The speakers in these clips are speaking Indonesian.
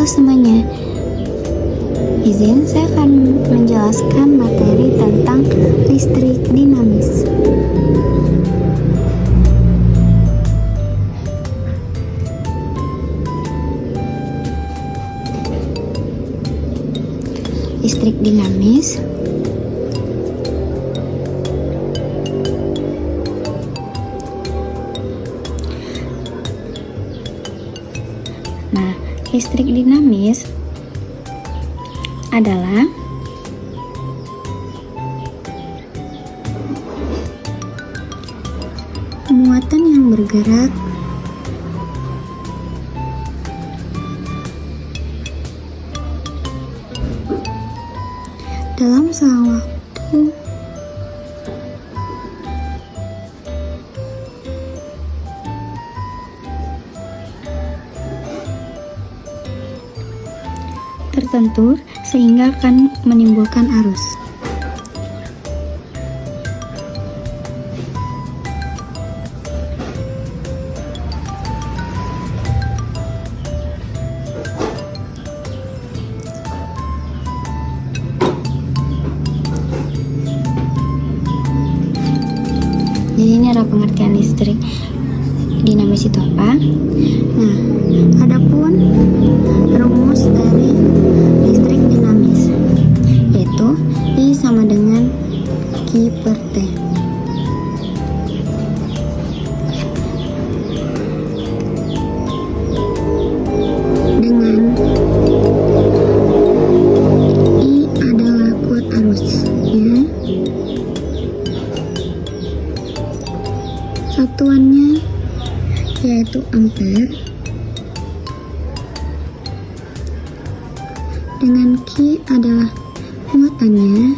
Halo semuanya, izin saya akan menjelaskan materi tentang listrik dinamis. Listrik dinamis listrik dinamis adalah muatan yang bergerak dalam selang waktu tertentu sehingga akan menimbulkan arus. Jadi ini adalah pengertian listrik dinamis itu apa? Nah, adapun rumus dari listrik dinamis yaitu I sama dengan Q per T. Dengan I adalah kuat arus, ya. Satuannya yaitu ampere, dengan Q adalah muatannya,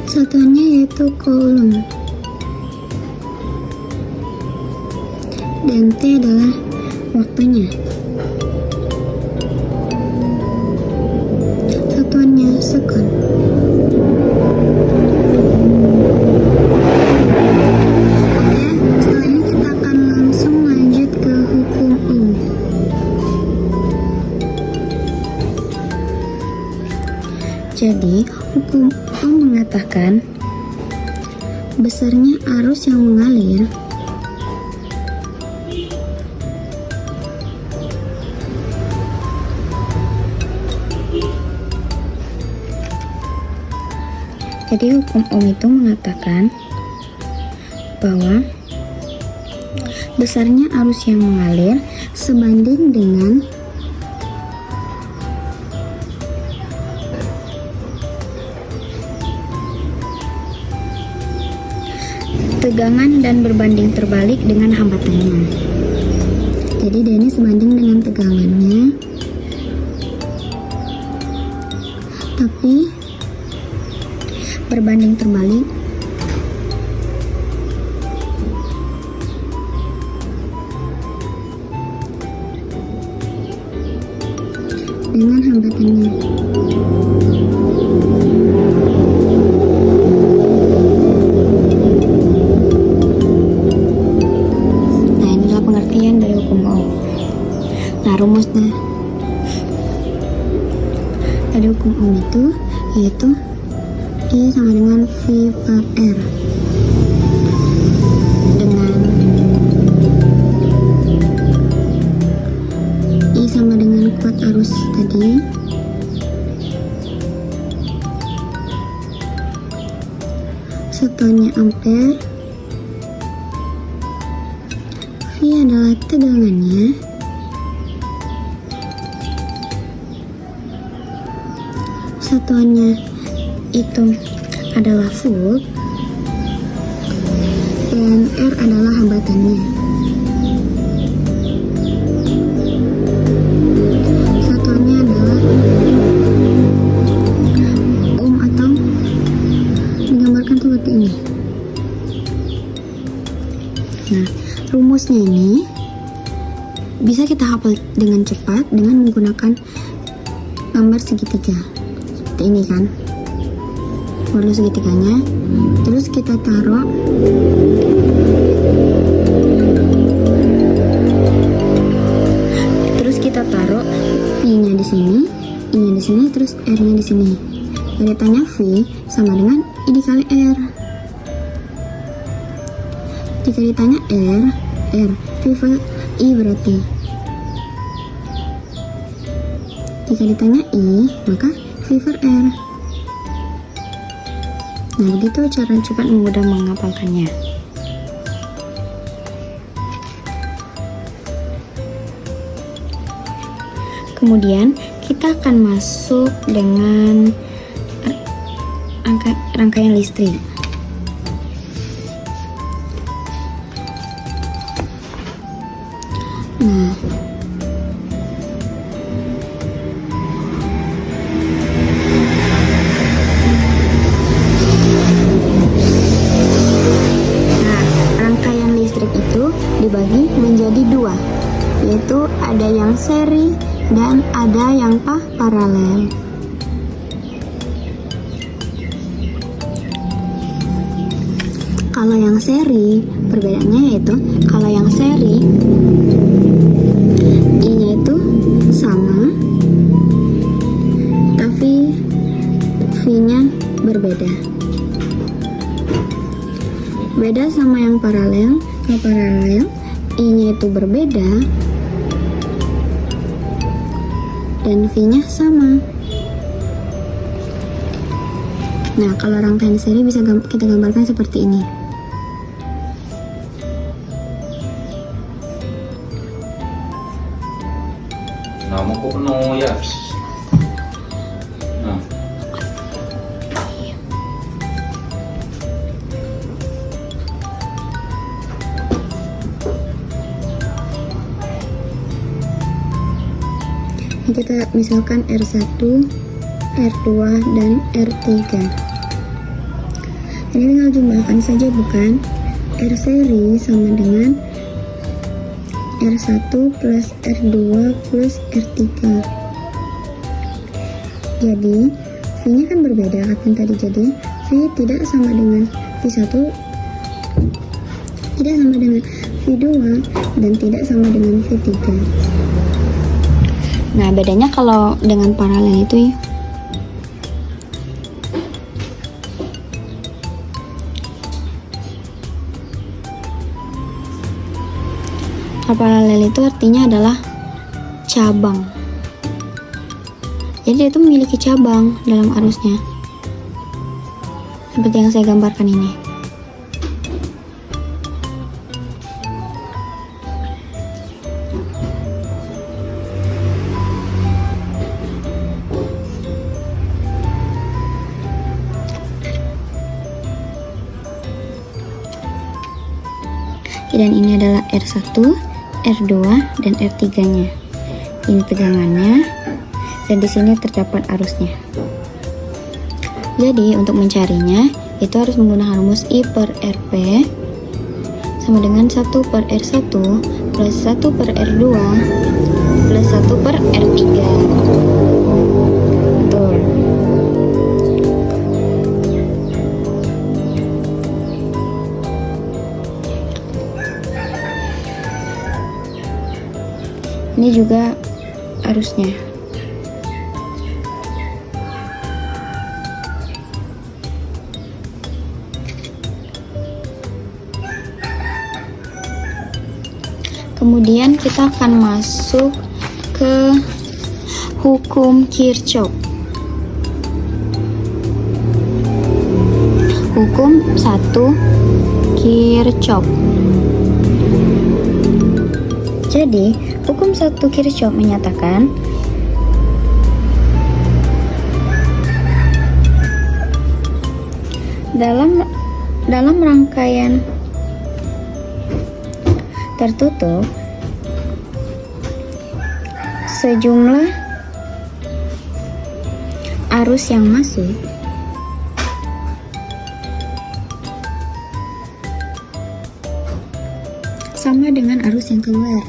satuannya yaitu coulomb, dan T adalah waktunya, satuannya sekon. Jadi, hukum Ohm mengatakan besarnya arus yang mengalir hukum Ohm itu mengatakan bahwa besarnya arus yang mengalir sebanding dengan tegangan dan berbanding terbalik dengan hambatannya. Jadi dia ini sebanding dengan tegangannya, tapi berbanding terbalik dengan hambatannya. Nah, rumusnya dari hukum Ohm itu yaitu I sama dengan V per R, dengan I sama dengan kuat arus tadi, satuannya ampere, V adalah tegangannya, satuannya itu adalah volt, dan R adalah hambatannya. Satuannya adalah ohm, atau digambarkan seperti ini. Nah, rumusnya ini bisa kita hafal dengan cepat dengan menggunakan gambar segitiga. Ini kan perlu segitiganya, terus kita taruh kita taruh I-nya di sini, I-nya di sini, terus R-nya di sini. Kaitannya V sama dengan I dikali R. Jika ditanya R, V per I berarti. Jika ditanya I, maka V per R. Nah, begitu cara cepat mudah menghafalkannya. Kemudian kita akan masuk dengan rangkaian listrik. Nah, rangkaian listrik itu dibagi menjadi dua, yaitu ada yang seri dan ada yang paralel. Kalau yang seri, perbedaannya yaitu kalau yang seri I-nya itu sama, tapi V-nya berbeda. Beda sama yang paralel. Kalau paralel, I-nya itu berbeda dan V-nya sama. Nah, kalau rangkaian seri bisa kita gambarkan seperti ini. Nah, mau kok no ya? Nah. Kita misalkan R1, R2, dan R3. Ini tinggal jumlahkan saja, bukan? R seri sama dengan R1 plus R2 plus R3. Jadi V-nya kan berbeda kan tadi, jadi V tidak sama dengan V1, tidak sama dengan V2, dan tidak sama dengan V3. Nah, bedanya kalau dengan paralel itu ya. Paralel itu artinya adalah cabang. Jadi dia itu memiliki cabang dalam arusnya. Seperti yang saya gambarkan ini. Dan ini adalah R1, R2, dan R3-nya. Ini tegangannya, dan di sini terdapat arusnya. Jadi untuk mencarinya itu harus menggunakan rumus I per Rp sama dengan 1 per R1 plus 1 per R2 plus 1 per R3. Betul. Ini juga arusnya. Kemudian kita akan masuk ke hukum Kirchhoff. Hukum 1 Kirchhoff. Jadi, hukum 1 Kirchhoff menyatakan dalam rangkaian tertutup sejumlah arus yang masuk sama dengan arus yang keluar.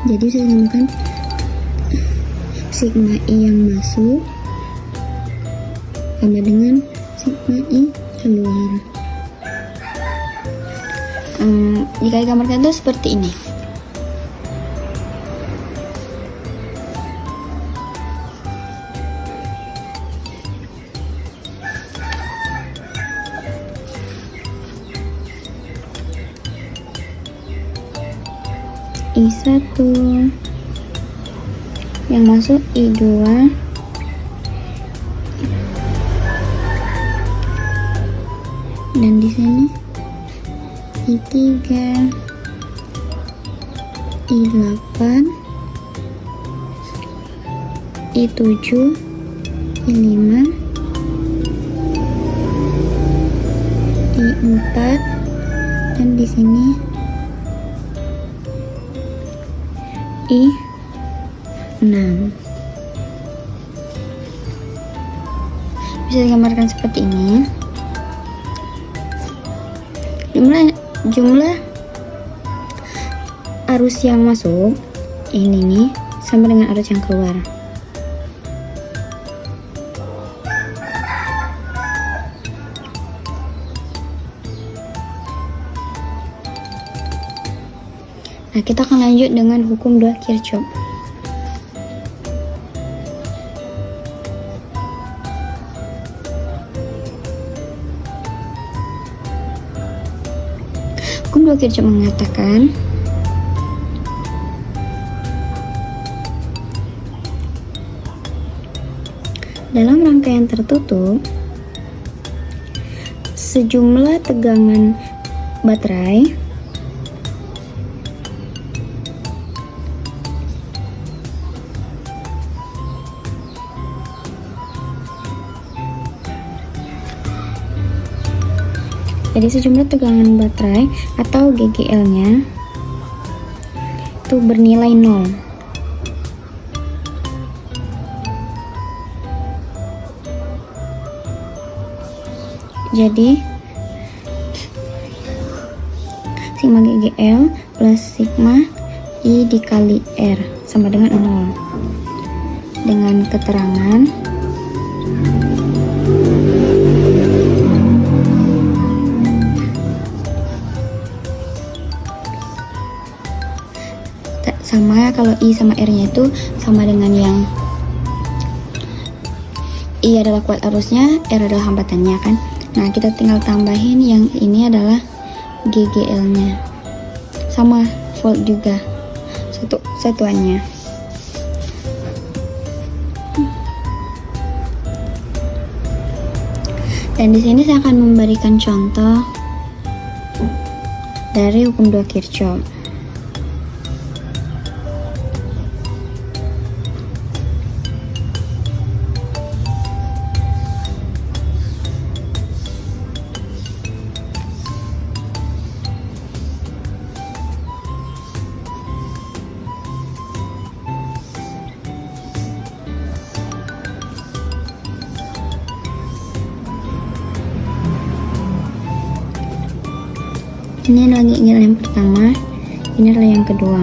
Jadi saya namakan sigma I yang masuk sama dengan sigma I keluar. Jika digambarkan itu seperti ini. I1 yang masuk I2 dan di sini I3 I8 I7 I5 I4 dan di sini I6. Bisa digambarkan seperti ini. Jumlah arus yang masuk ini nih sama dengan arus yang keluar. Nah, kita akan lanjut dengan hukum 2 Kirchhoff. Hukum 2 Kirchhoff mengatakan dalam rangkaian tertutup sejumlah tegangan baterai jadi sejumlah tegangan baterai atau GGL-nya itu bernilai 0. Jadi sigma GGL plus sigma I dikali R sama dengan 0. Dengan keterangan sama, kalau I sama R nya itu sama dengan yang I adalah kuat arusnya, R adalah hambatannya kan. Nah, kita tinggal tambahin yang ini adalah GGL nya sama volt juga satuannya. Dan di sini saya akan memberikan contoh dari hukum 2 Kirchhoff. Ini adalah GGL yang pertama, ini adalah yang kedua.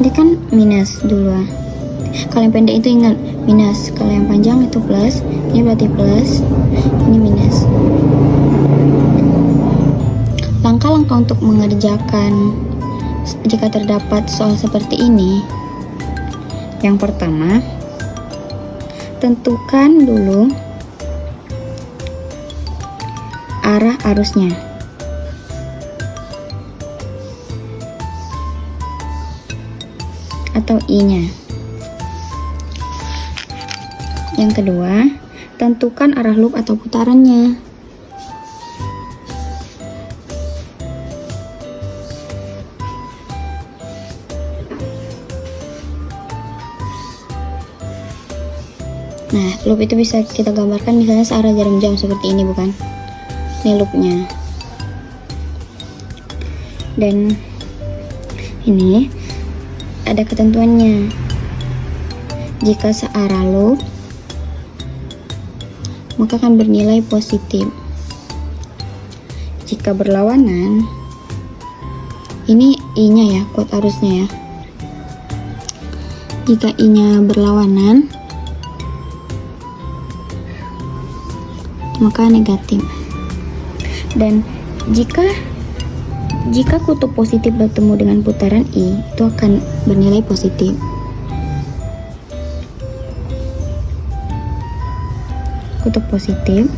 Ini kan minus dulu. Kalau yang pendek itu ingat minus, kalau yang panjang itu plus. Ini berarti plus, ini minus. Langkah-langkah untuk mengerjakan jika terdapat soal seperti ini. Yang pertama, tentukan dulu arah arusnya. Atau I-nya. Yang kedua, tentukan arah loop atau putarannya. Nah, loop itu bisa kita gambarkan misalnya searah jarum jam seperti ini, bukan? Ini loopnya. Dan ini ada ketentuannya. Jika searah loop, maka akan bernilai positif. Jika berlawanan, ini I-nya ya, kuat arusnya ya. Jika I-nya berlawanan, maka negatif. Dan jika kutub positif bertemu dengan putaran I, itu akan bernilai positif. Kutub positif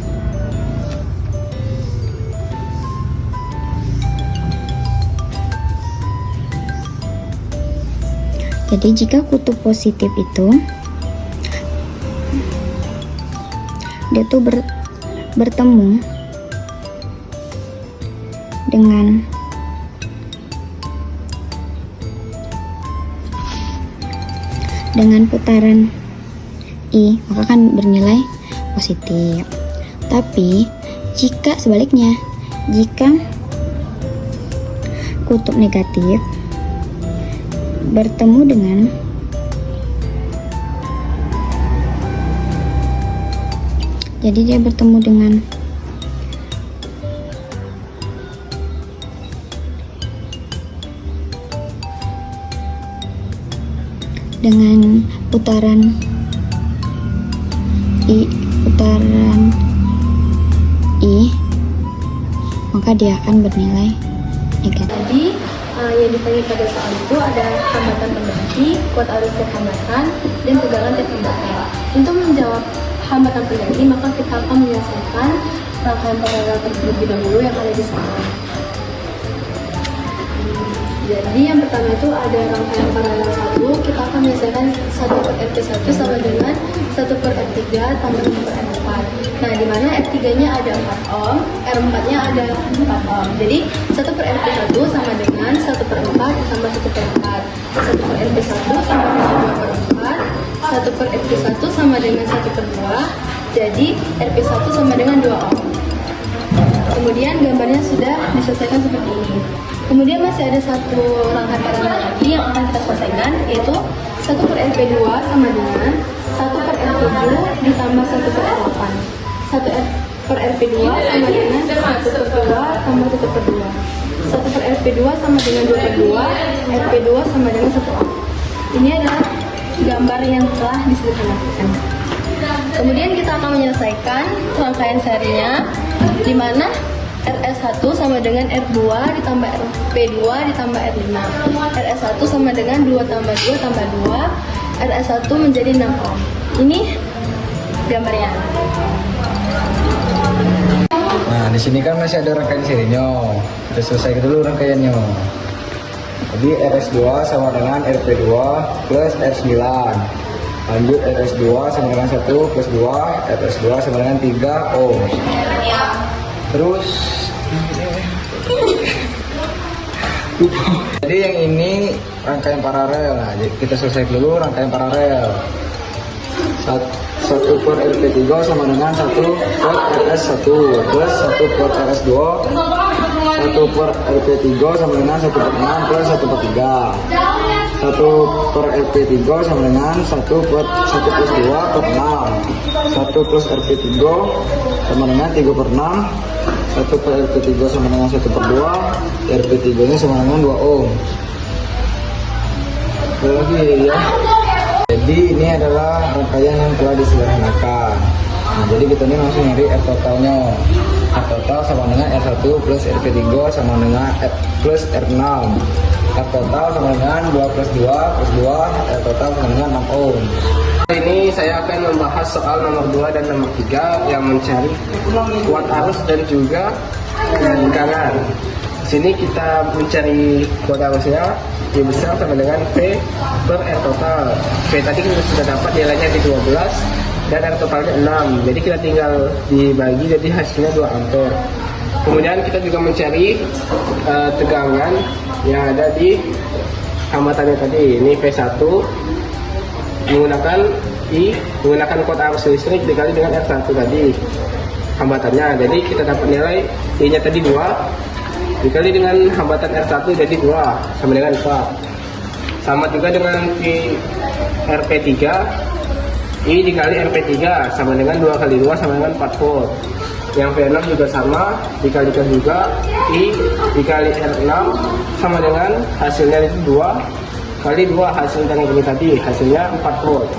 jadi jika kutub positif itu dia tuh bertemu dengan putaran I, maka kan bernilai positif. Tapi jika sebaliknya, jika kutub negatif bertemu dengan dia bertemu dengan putaran I, maka dia akan bernilai negatif. Jadi yang ditanya pada soal itu ada hambatan pengganti, kuat arus tiap hambatan, dan tegangan tiap hambatan. Untuk menjawab hambatan pengganti, maka kita akan menyelesaikan rangkaian paralel terlebih dahulu yang ada di sana. Jadi yang pertama itu ada rangkaian paralel 1, kita akan menyelesaikan 1 per RP1 sama dengan 1 per R3 tambah 1 per R4. Nah, di mana R3-nya ada 4 ohm, R4-nya ada 4 ohm. Jadi 1 per RP1 sama dengan 1 per 4 ditambah 1 per 4. 1 per RP1 sama dengan 2 per 4. 1 per RP1 sama dengan 1 per 2. Jadi RP1 sama dengan 2 ohm. Kemudian gambarnya sudah diselesaikan seperti ini. Kemudian masih ada satu rangkaian paralel lagi yang akan kita selesaikan, yaitu 1 per RP2 sama dengan 1 per R7 ditambah 1 per R8. 1 per RP2 sama dengan 1 per 2 tambah 1 per 2. 1 per RP2 sama dengan 2 per 2, RP2 sama dengan 1 ohm. Ini adalah gambar yang telah disederhanakan. Kemudian kita akan menyelesaikan rangkaian serinya, di mana RS1 sama dengan R2 ditambah RP2 ditambah R5. RS1 sama dengan 2 tambah 2 tambah 2. RS1 menjadi 6 ohm. Ini gambarnya. Nah, di sini kan masih ada rangkaian serinya. Kita selesaikan dulu rangkaiannya. Jadi RS2 sama dengan RP2 plus R9. Lanjut RS2 sama dengan 1 plus 2, RS2 sama dengan 3 ohm. Terus jadi yang ini rangkaian paralel. Nah, jadi kita selesai dulu rangkaian paralel. 1 per RP3 sama dengan 1 per RS1 plus 1 per RS2. 1 per RP3 sama dengan 1 per 6 plus 1 per 3. 1 per RP3 sama dengan 1 plus 2 per 6. 1 plus RP3 sama dengan 3 per 6. 1 per RP3 sama dengan 1 per 2. RP3 nya sama dengan 2 ohm. Ada lagi ya. Jadi ini adalah rangkaian yang telah disederhanakan. Nah, jadi kita ini langsung nyari R totalnya. R total sama dengan R1 plus RP3 sama dengan plus R6. R total sama dengan 2 plus 2 plus 2. R total sama dengan 6 ohm. Ini saya akan membahas soal nomor 2 dan nomor 3 yang mencari kuat arus dan juga tegangan. Di sini kita mencari kuat arusnya Y besar sama dengan V per R total. V tadi kita sudah dapat nilainya di 12 dan R totalnya 6. Jadi kita tinggal dibagi jadi hasilnya 2 ampere. Kemudian kita juga mencari tegangan yang ada di hambatannya tadi. Ini V1 menggunakan kuat arus listrik dikali dengan R1 tadi hambatannya. Jadi kita dapat nilai I nya tadi 2 dikali dengan hambatan R1 jadi 2 sama dengan 4. Sama juga dengan RP3, I dikali RP3 sama dengan 2 kali 2 sama dengan 4 volt. Yang V6 juga sama, dikalikan juga I dikali R6 sama dengan hasilnya itu 2 kali 2 hasil dari ini tadi, hasilnya 4 volt.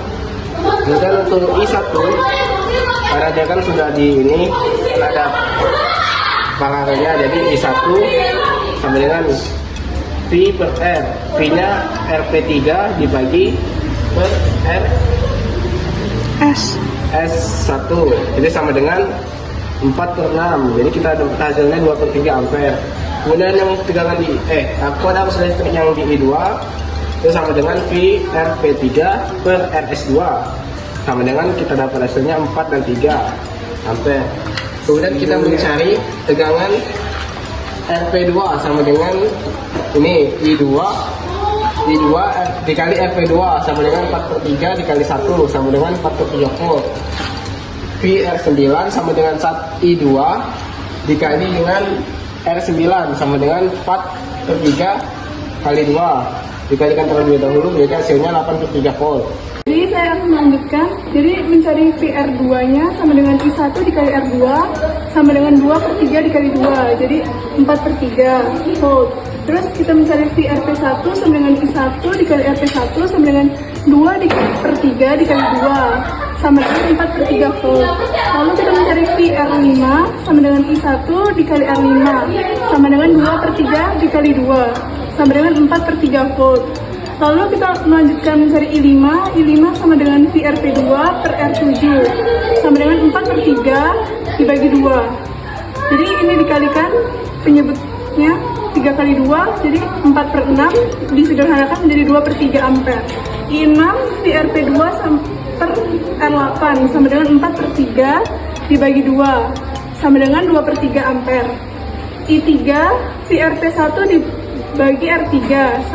Kemudian untuk I1 karena dia kan sudah di ini kan ada paralelnya, jadi I1 sama dengan V per R. V nya RP3 dibagi per R S1, jadi sama dengan 4 per 6, jadi kita dapat hasilnya 2 per 3 ampere. Kemudian yang tegangan di kuat arus listrik yang di I2 itu sama dengan V RP3 per RS2, sama dengan kita dapat hasilnya 4 dan 3 ampere. Kemudian kita mencari tegangan RP2 sama dengan ini I2 dikali RP2 sama dengan 4 per 3 dikali 1 sama dengan 4 per 3 volt. VR9 sama dengan I2 dikali dengan R9 sama dengan 4 per 3 kali 2 dikalikan terlebih dahulu, jadi hasilnya 8 per 3 volt. Jadi saya akan melanjutkan, jadi mencari VR2 nya sama dengan I1 dikali R2 sama dengan 2 per 3 dikali 2, jadi 4 per 3 volt. Terus kita mencari VRP1 sama dengan I1 dikali RP1 sama dengan 2 per 3 dikali 2 sama dengan 4 per 3 volt. Lalu kita mencari VR5 sama dengan I1 dikali R5 sama dengan 2 per 3 dikali 2 sama dengan 4 per 3 volt. Lalu kita melanjutkan mencari I5 sama dengan VRP2 per R7 sama dengan 4 per 3 dibagi 2. Jadi ini dikalikan penyebutnya 3 kali 2, jadi 4 per 6 disederhanakan menjadi 2 per 3 ampere. I6 VRP2 per R8 sama dengan 4 per 3 dibagi 2 sama dengan 2 per 3 ampere. I3 VRP1 dibagi R3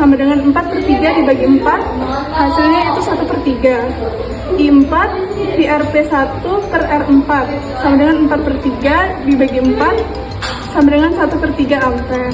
sama dengan 4 per 3 dibagi 4, hasilnya itu 1 per 3. I4 VRP1 per R4 sama dengan 4 per 3 dibagi 4 sama dengan 1 per 3 ampere.